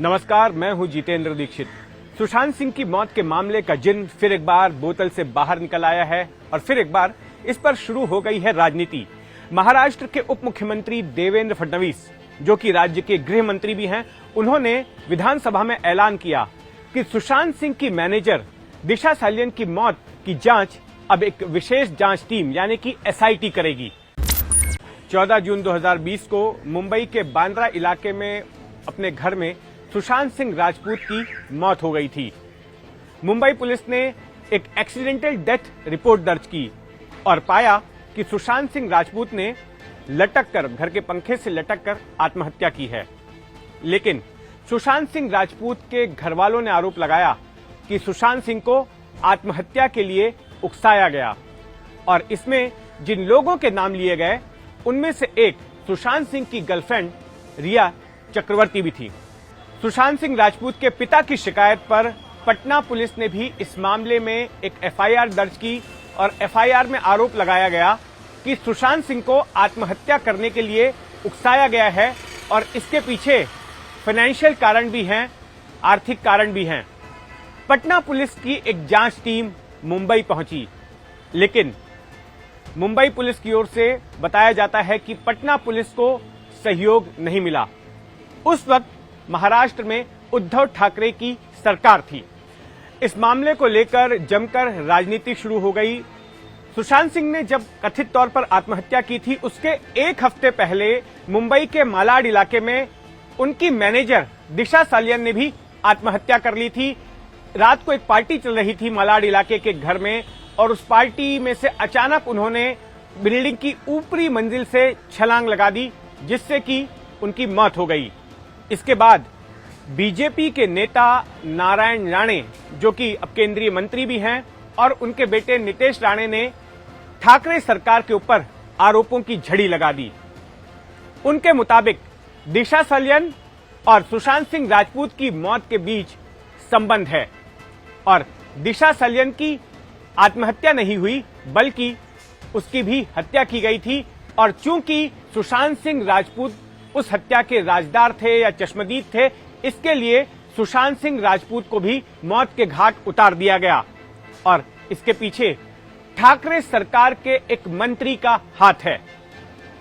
नमस्कार, मैं हूं जितेंद्र दीक्षित। सुशांत सिंह की मौत के मामले का जिन फिर एक बार बोतल से बाहर निकल आया है और फिर एक बार इस पर शुरू हो गई है राजनीति। महाराष्ट्र के उप मुख्यमंत्री देवेंद्र फडणवीस, जो कि राज्य के गृह मंत्री भी हैं, उन्होंने विधानसभा में ऐलान किया कि सुशांत सिंह की मैनेजर दिशा सालियन की मौत की जांच अब एक विशेष जांच टीम यानी कि एसआईटी करेगी। 14 जून 2020 को मुंबई के बांद्रा इलाके में अपने घर में सुशांत सिंह राजपूत की मौत हो गई थी। मुंबई पुलिस ने एक एक्सीडेंटल डेथ रिपोर्ट दर्ज की और पाया कि सुशांत सिंह राजपूत ने घर के पंखे से लटक कर आत्महत्या की है। लेकिन सुशांत सिंह राजपूत के घर वालों ने आरोप लगाया कि सुशांत सिंह को आत्महत्या के लिए उकसाया गया और इसमें जिन लोगों के नाम लिए गए उनमें से एक सुशांत सिंह की गर्लफ्रेंड रिया चक्रवर्ती भी थी। सुशांत सिंह राजपूत के पिता की शिकायत पर पटना पुलिस ने भी इस मामले में एक एफआईआर दर्ज की और एफआईआर में आरोप लगाया गया कि सुशांत सिंह को आत्महत्या करने के लिए उकसाया गया है और इसके पीछे फाइनेंशियल कारण भी हैं, आर्थिक कारण भी हैं। पटना पुलिस की एक जांच टीम मुंबई पहुंची, लेकिन मुंबई पुलिस की ओर से बताया जाता है कि पटना पुलिस को सहयोग नहीं मिला। उस वक्त महाराष्ट्र में उद्धव ठाकरे की सरकार थी। इस मामले को लेकर जमकर राजनीति शुरू हो गई। सुशांत सिंह ने जब कथित तौर पर आत्महत्या की थी, उसके एक हफ्ते पहले मुंबई के मालाड इलाके में उनकी मैनेजर दिशा सालियन ने भी आत्महत्या कर ली थी। रात को एक पार्टी चल रही थी मालाड इलाके के घर में और उस पार्टी में से अचानक उन्होंने बिल्डिंग की ऊपरी मंजिल से छलांग लगा दी, जिससे कि उनकी मौत हो गई। इसके बाद बीजेपी के नेता नारायण राणे, जो कि अब केंद्रीय मंत्री भी हैं, और उनके बेटे नितेश राणे ने ठाकरे सरकार के ऊपर आरोपों की झड़ी लगा दी। उनके मुताबिक दिशा सालियन और सुशांत सिंह राजपूत की मौत के बीच संबंध है और दिशा सालियन की आत्महत्या नहीं हुई बल्कि उसकी भी हत्या की गई थी। और चूंकि सुशांत सिंह राजपूत उस हत्या के राजदार थे या चश्मदीद थे, इसके लिए सुशांत सिंह राजपूत को भी मौत के घाट उतार दिया गया और इसके पीछे ठाकरे सरकार के एक मंत्री का हाथ है।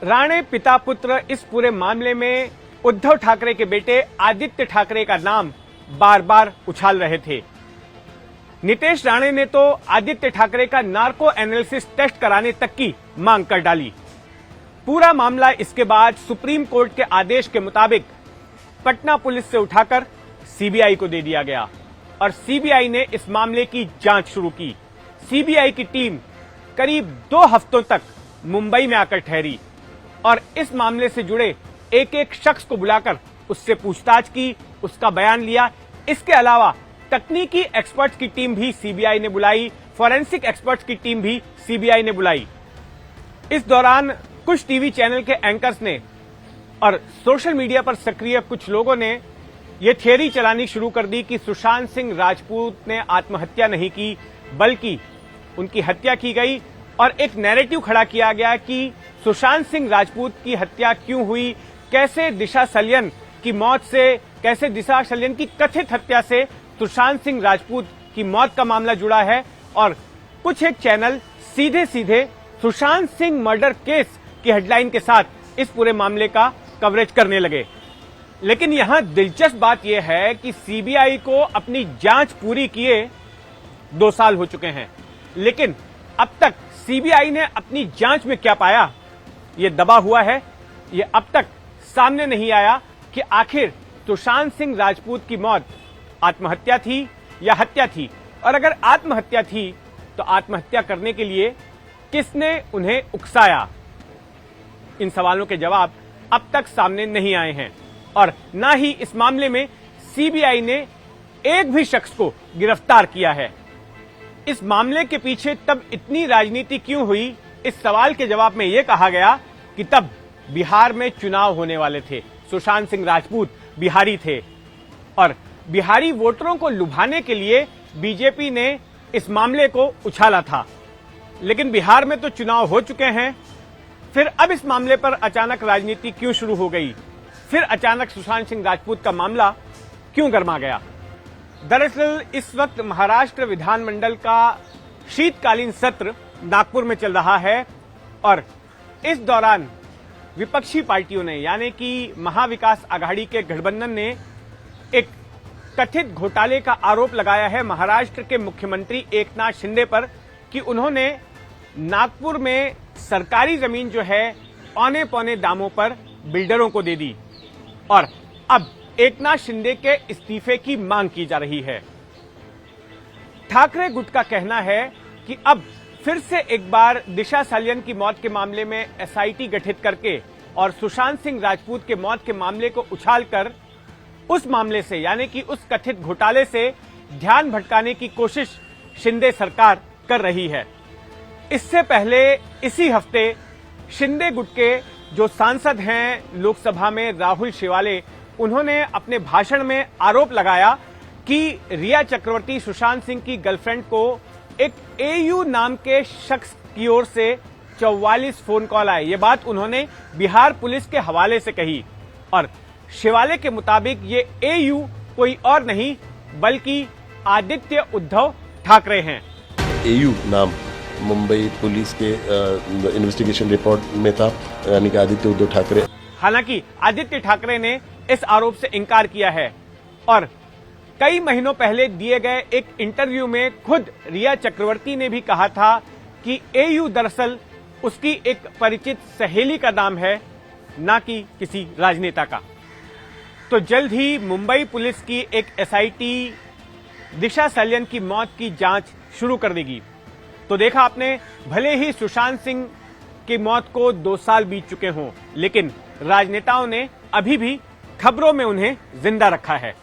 राणे पिता पुत्र इस पूरे मामले में उद्धव ठाकरे के बेटे आदित्य ठाकरे का नाम बार बार उछाल रहे थे। नितेश राणे ने तो आदित्य ठाकरे का नार्को एनालिसिस टेस्ट कराने तक की मांग कर डाली। पूरा मामला इसके बाद सुप्रीम कोर्ट के आदेश के मुताबिक पटना पुलिस से उठाकर सीबीआई को दे दिया गया और सीबीआई ने इस मामले की जांच शुरू की। सीबीआई की टीम करीब 2 हफ्तों तक मुंबई में आकर ठहरी और इस मामले से जुड़े एक एक शख्स को बुलाकर उससे पूछताछ की, उसका बयान लिया। इसके अलावा तकनीकी एक्सपर्ट्स की टीम भी सीबीआई ने बुलाई, फॉरेंसिक एक्सपर्ट्स की टीम भी सीबीआई ने बुलाई। इस दौरान कुछ टीवी चैनल के एंकर्स ने और सोशल मीडिया पर सक्रिय कुछ लोगों ने यह थियरी चलानी शुरू कर दी कि सुशांत सिंह राजपूत ने आत्महत्या नहीं की बल्कि उनकी हत्या की गई और एक नैरेटिव खड़ा किया गया कि सुशांत सिंह राजपूत की हत्या क्यों हुई, कैसे दिशा सालियन की मौत से, कैसे दिशा सालियन की कथित हत्या से सुशांत सिंह राजपूत की मौत का मामला जुड़ा है। और कुछ एक चैनल सीधे सीधे सुशांत सिंह मर्डर केस की हेडलाइन के साथ इस पूरे मामले का कवरेज करने लगे। लेकिन यहां दिलचस्प बात यह है कि सीबीआई को अपनी जांच पूरी किए 2 साल हो चुके हैं, लेकिन अब तक सीबीआई ने अपनी जांच में क्या पाया, यह दबा हुआ है। यह अब तक सामने नहीं आया कि आखिर सुशांत सिंह राजपूत की मौत आत्महत्या थी या हत्या थी, और अगर आत्महत्या थी तो आत्महत्या करने के लिए किसने उन्हें उकसाया। इन सवालों के जवाब अब तक सामने नहीं आए हैं और न ही इस मामले में सीबीआई ने एक भी शख्स को गिरफ्तार किया है। इस मामले के पीछे तब इतनी राजनीति क्यों हुई, इस सवाल के जवाब में यह कहा गया कि तब बिहार में चुनाव होने वाले थे। सुशांत सिंह राजपूत बिहारी थे और बिहारी वोटरों को लुभाने के लिए बीजेपी ने इस मामले को उछाला था। लेकिन बिहार में तो चुनाव हो चुके हैं, फिर अब इस मामले पर अचानक राजनीति क्यों शुरू हो गई? फिर अचानक सुशांत सिंह राजपूत का मामला क्यों गर्मा गया। दरअसल इस वक्त महाराष्ट्र विधानमंडल का शीतकालीन सत्र नागपुर में चल रहा है और इस दौरान विपक्षी पार्टियों ने यानी कि महाविकास आघाड़ी के गठबंधन ने एक कथित घोटाले का आरोप लगाया है महाराष्ट्र के मुख्यमंत्री एकनाथ शिंदे पर कि उन्होंने नागपुर में सरकारी जमीन जो है औने पौने दामों पर बिल्डरों को दे दी और अब एकनाथ शिंदे के इस्तीफे की मांग की जा रही है। ठाकरे गुट का कहना है कि अब फिर से एक बार दिशा सालियन की मौत के मामले में एसआईटी गठित करके और सुशांत सिंह राजपूत के मौत के मामले को उछालकर उस मामले से यानी कि उस कथित घोटाले से ध्यान भटकाने की कोशिश शिंदे सरकार कर रही है। इससे पहले इसी हफ्ते शिंदे गुट के जो सांसद हैं लोकसभा में राहुल शेवाले, उन्होंने अपने भाषण में आरोप लगाया कि रिया चक्रवर्ती सुशांत सिंह की गर्लफ्रेंड को एक एयू नाम के शख्स की ओर से 44 फोन कॉल आए। ये बात उन्होंने बिहार पुलिस के हवाले से कही और शेवाले के मुताबिक ये एयू कोई और नहीं बल्कि आदित्य उद्धव ठाकरे हैं। एयू नाम मुंबई पुलिस के इन्वेस्टिगेशन रिपोर्ट में था, यानी कि आदित्य उद्धव ठाकरे। हालांकि आदित्य ठाकरे ने इस आरोप से इनकार किया है और कई महीनों पहले दिए गए एक इंटरव्यू में खुद रिया चक्रवर्ती ने भी कहा था कि एयू दरअसल उसकी एक परिचित सहेली का नाम है, ना कि किसी राजनेता का। तो जल्द ही मुंबई पुलिस की एक एसआईटी दिशा सालियन की मौत की जांच शुरू कर देगी। तो देखा आपने, भले ही सुशांत सिंह की मौत को 2 साल बीत चुके हों, लेकिन राजनेताओं ने अभी भी खबरों में उन्हें जिंदा रखा है।